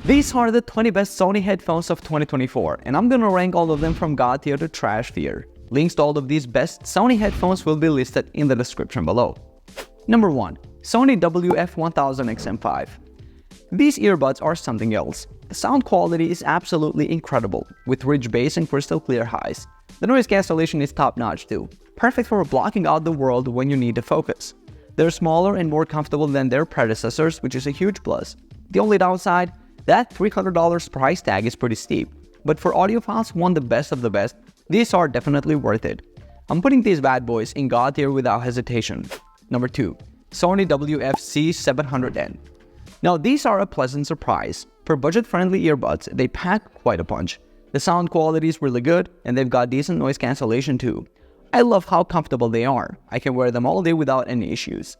These are the 20 best Sony headphones of 2024, and I'm gonna rank all of them from God tier to trash tier. Links to all of these best Sony headphones will be listed in the description below. Number 1. Sony WF1000XM5. These earbuds are something else. The sound quality is absolutely incredible, with rich bass and crystal clear highs. The noise cancellation is top-notch too, perfect for blocking out the world when you need to focus. They're smaller and more comfortable than their predecessors, which is a huge plus. The only downside? That $300 price tag is pretty steep, but for audiophiles who want the best of the best, these are definitely worth it. I'm putting these bad boys in God tier without hesitation. Number 2. Sony WFC700N. Now these are a pleasant surprise. For budget-friendly earbuds, they pack quite a punch. The sound quality is really good, and they've got decent noise cancellation too. I love how comfortable they are. I can wear them all day without any issues.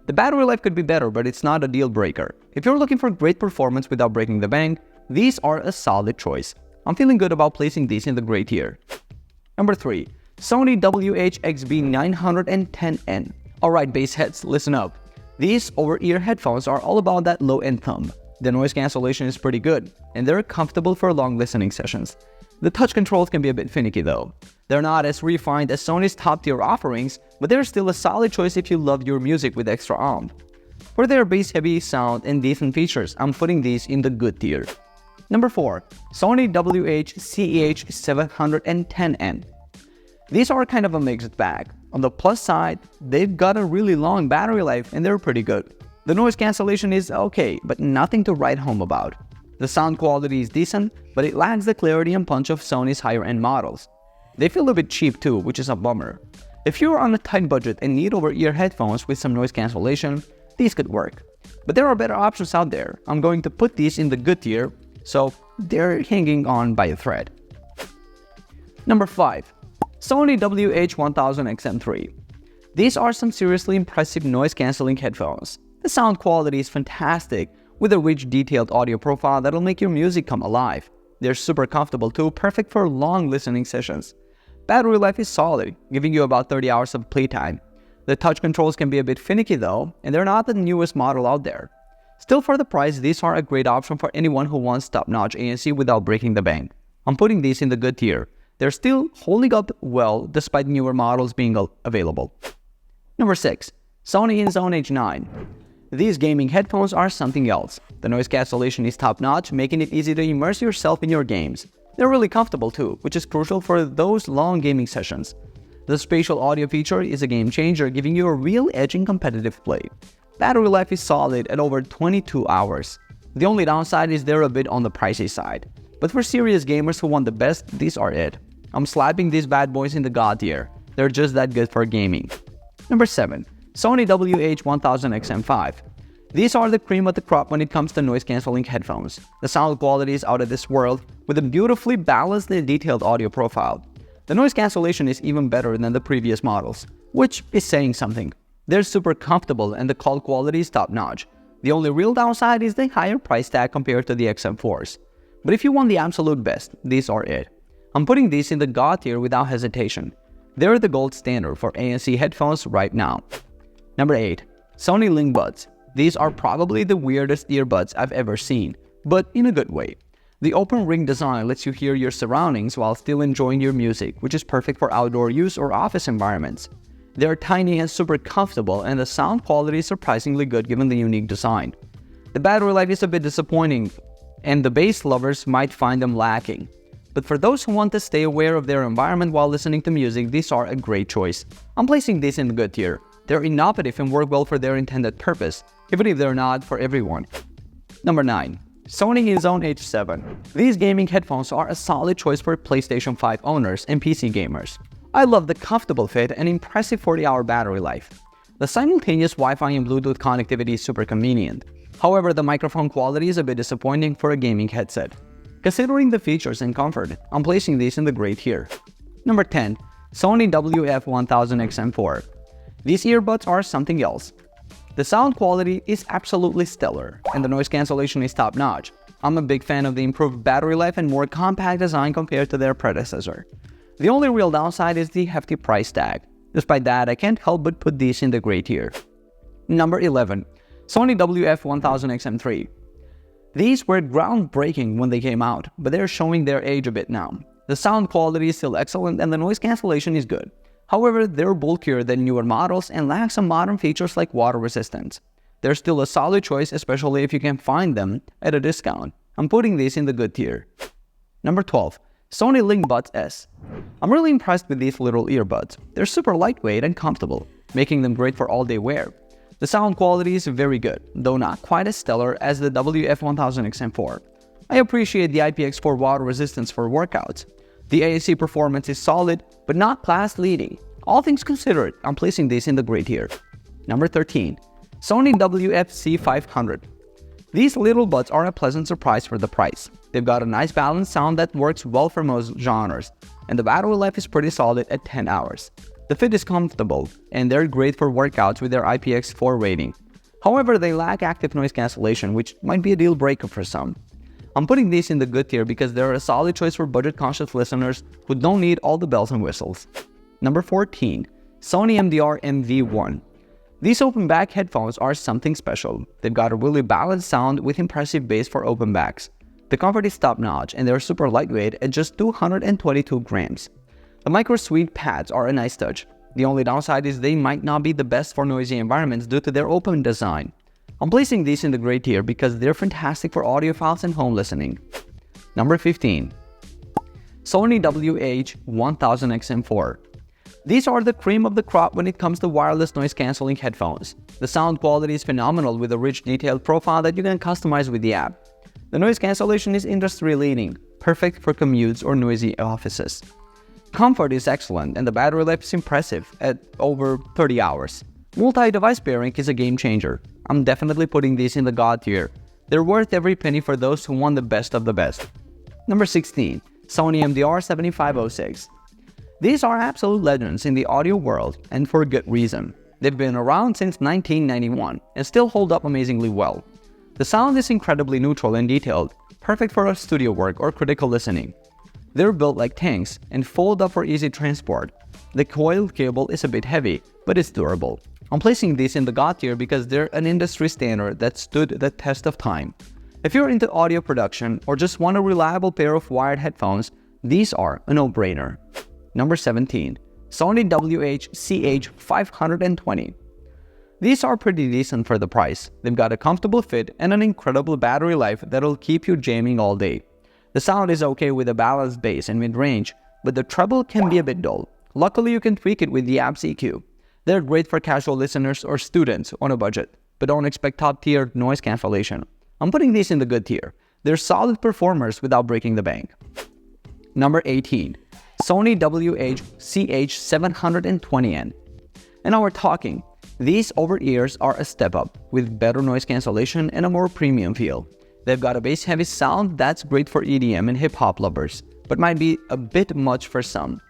The battery life could be better, but it's not a deal breaker. If you're looking for great performance without breaking the bank, these are a solid choice. I'm feeling good about placing these in the great tier. Number 3. Sony WHX910N. Alright bass heads, listen up. These over-ear headphones are all about that low-end thumb. The noise cancellation is pretty good, and they're comfortable for long listening sessions. The touch controls can be a bit finicky though. They're not as refined as Sony's top-tier offerings, but they're still a solid choice if you love your music with extra oomph. For their bass-heavy sound and decent features, I'm putting these in the good tier. Number 4. Sony WHCH710N. These are kind of a mixed bag. On the plus side, they've got a really long battery life and they're pretty good. The noise cancellation is okay, but nothing to write home about. The sound quality is decent, but it lacks the clarity and punch of Sony's higher-end models. They feel a bit cheap too, which is a bummer. If you're on a tight budget and need over-ear headphones with some noise cancellation, these could work. But there are better options out there. I'm going to put these in the good tier, so they're hanging on by a thread. Number 5. Sony WH1000XM3. These are some seriously impressive noise-cancelling headphones. The sound quality is fantastic, with a rich detailed audio profile that'll make your music come alive. They're super comfortable too, perfect for long listening sessions. Battery life is solid, giving you about 30 hours of playtime. The touch controls can be a bit finicky though, and they're not the newest model out there. Still, for the price, these are a great option for anyone who wants top-notch ANC without breaking the bank. I'm putting these in the good tier. They're still holding up well despite newer models being available. Number 6. Sony Zone H9. These gaming headphones are something else. The noise cancellation is top-notch, making it easy to immerse yourself in your games. They're really comfortable too, which is crucial for those long gaming sessions. The spatial audio feature is a game changer, giving you a real edge in competitive play. Battery life is solid at over 22 hours. The only downside is they're a bit on the pricey side. But for serious gamers who want the best, these are it. I'm slapping these bad boys in the God tier. They're just that good for gaming. Number 7. Sony WH1000XM5. These are the cream of the crop when it comes to noise-cancelling headphones. The sound quality is out of this world, with a beautifully balanced and detailed audio profile. The noise cancellation is even better than the previous models, which is saying something. They're super comfortable and the call quality is top-notch. The only real downside is the higher price tag compared to the XM4s. But if you want the absolute best, these are it. I'm putting these in the God tier without hesitation. They're the gold standard for ANC headphones right now. Number 8. Sony Lingbuds. These are probably the weirdest earbuds I've ever seen, but in a good way. The open ring design lets you hear your surroundings while still enjoying your music, which is perfect for outdoor use or office environments. They're tiny and super comfortable, and the sound quality is surprisingly good given the unique design. The battery life is a bit disappointing, and the bass lovers might find them lacking. But for those who want to stay aware of their environment while listening to music, these are a great choice. I'm placing these in the good tier. They're innovative and work well for their intended purpose, even if they're not for everyone. Number 9. Sony Zone H7. These gaming headphones are a solid choice for PlayStation 5 owners and PC gamers. I love the comfortable fit and impressive 40-hour battery life. The simultaneous Wi-Fi and Bluetooth connectivity is super convenient. However, the microphone quality is a bit disappointing for a gaming headset. Considering the features and comfort, I'm placing these in the great tier. Number 10. Sony WF1000XM4. These earbuds are something else. The sound quality is absolutely stellar, and the noise cancellation is top-notch. I'm a big fan of the improved battery life and more compact design compared to their predecessor. The only real downside is the hefty price tag. Despite that, I can't help but put these in the great tier. Number 11. Sony WF1000XM3. These were groundbreaking when they came out, but they're showing their age a bit now. The sound quality is still excellent and the noise cancellation is good. However, they're bulkier than newer models and lack some modern features like water resistance. They're still a solid choice, especially if you can find them at a discount. I'm putting these in the good tier. Number 12. Sony Lingbuds S. I'm really impressed with these little earbuds. They're super lightweight and comfortable, making them great for all-day wear. The sound quality is very good, though not quite as stellar as the WF1000XM4. I appreciate the IPX4 water resistance for workouts. The ANC performance is solid, but not class-leading. All things considered, I'm placing these in the great tier. Number 13. Sony WF-C500. These little buds are a pleasant surprise for the price. They've got a nice balanced sound that works well for most genres, and the battery life is pretty solid at 10 hours. The fit is comfortable, and they're great for workouts with their IPX4 rating. However, they lack active noise cancellation, which might be a deal breaker for some. I'm putting these in the good tier because they're a solid choice for budget-conscious listeners who don't need all the bells and whistles. Number 14. Sony MDR MV1. These open-back headphones are something special. They've got a really balanced sound with impressive bass for open backs. The comfort is top-notch and they're super lightweight at just 222 grams. The micro-sweet pads are a nice touch. The only downside is they might not be the best for noisy environments due to their open design. I'm placing these in the great tier because they're fantastic for audiophiles and home listening. Number 15. Sony WH-1000XM4. These are the cream of the crop when it comes to wireless noise-canceling headphones. The sound quality is phenomenal with a rich detailed profile that you can customize with the app. The noise cancellation is industry-leading, perfect for commutes or noisy offices. Comfort is excellent and the battery life is impressive at over 30 hours. Multi-device pairing is a game changer. I'm definitely putting these in the God tier. They're worth every penny for those who want the best of the best. Number 16. Sony MDR MV1. These are absolute legends in the audio world, and for good reason. They've been around since 1991 and still hold up amazingly well. The sound is incredibly neutral and detailed, perfect for studio work or critical listening. They're built like tanks and fold up for easy transport. The coiled cable is a bit heavy, but it's durable. I'm placing these in the God tier because they're an industry standard that stood the test of time. If you're into audio production or just want a reliable pair of wired headphones, these are a no-brainer. Number 17. Sony WHCH710N. These are pretty decent for the price. They've got a comfortable fit and an incredible battery life that'll keep you jamming all day. The sound is okay with a balanced bass and mid-range, but the treble can be a bit dull. Luckily, you can tweak it with the app's EQ. They're great for casual listeners or students on a budget, but don't expect top-tier noise cancellation. I'm putting these in the good tier. They're solid performers without breaking the bank. Number 18. Sony WHCH710N. And now we're talking. These over-ears are a step up, with better noise cancellation and a more premium feel. They've got a bass-heavy sound that's great for EDM and hip-hop lovers, but might be a bit much for some.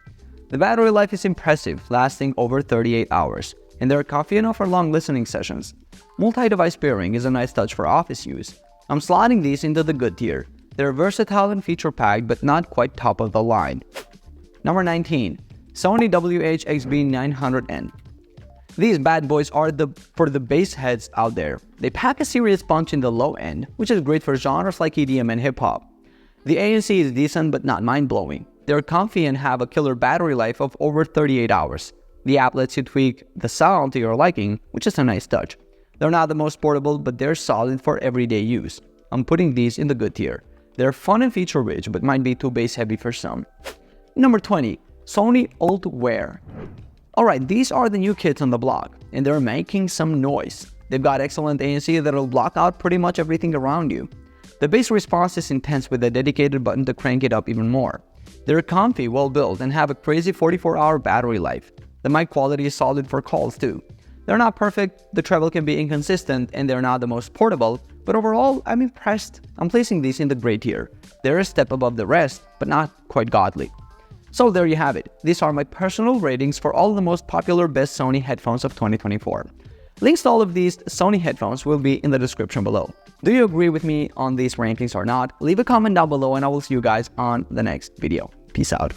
The battery life is impressive, lasting over 38 hours, and they're comfy enough for long listening sessions. Multi-device pairing is a nice touch for office use. I'm slotting these into the good tier. They're versatile and feature-packed, but not quite top of the line. Number 19. Sony WHX900N. These bad boys are for the bass heads out there. They pack a serious punch in the low end, which is great for genres like EDM and hip-hop. The ANC is decent but not mind-blowing. They're comfy and have a killer battery life of over 38 hours. The app lets you tweak the sound to your liking, which is a nice touch. They're not the most portable, but they're solid for everyday use. I'm putting these in the good tier. They're fun and feature-rich, but might be too bass-heavy for some. Number 20. Sony Old Style. Alright, these are the new kids on the block, and they're making some noise. They've got excellent ANC that'll block out pretty much everything around you. The bass response is intense with a dedicated button to crank it up even more. They're comfy, well-built, and have a crazy 44-hour battery life. The mic quality is solid for calls too. They're not perfect, the treble can be inconsistent, and they're not the most portable, but overall, I'm impressed. I'm placing these in the great tier. They're a step above the rest, but not quite godly. So there you have it. These are my personal ratings for all the most popular best Sony headphones of 2024. Links to all of these Sony headphones will be in the description below. Do you agree with me on these rankings or not? Leave a comment down below and I will see you guys on the next video. Peace out.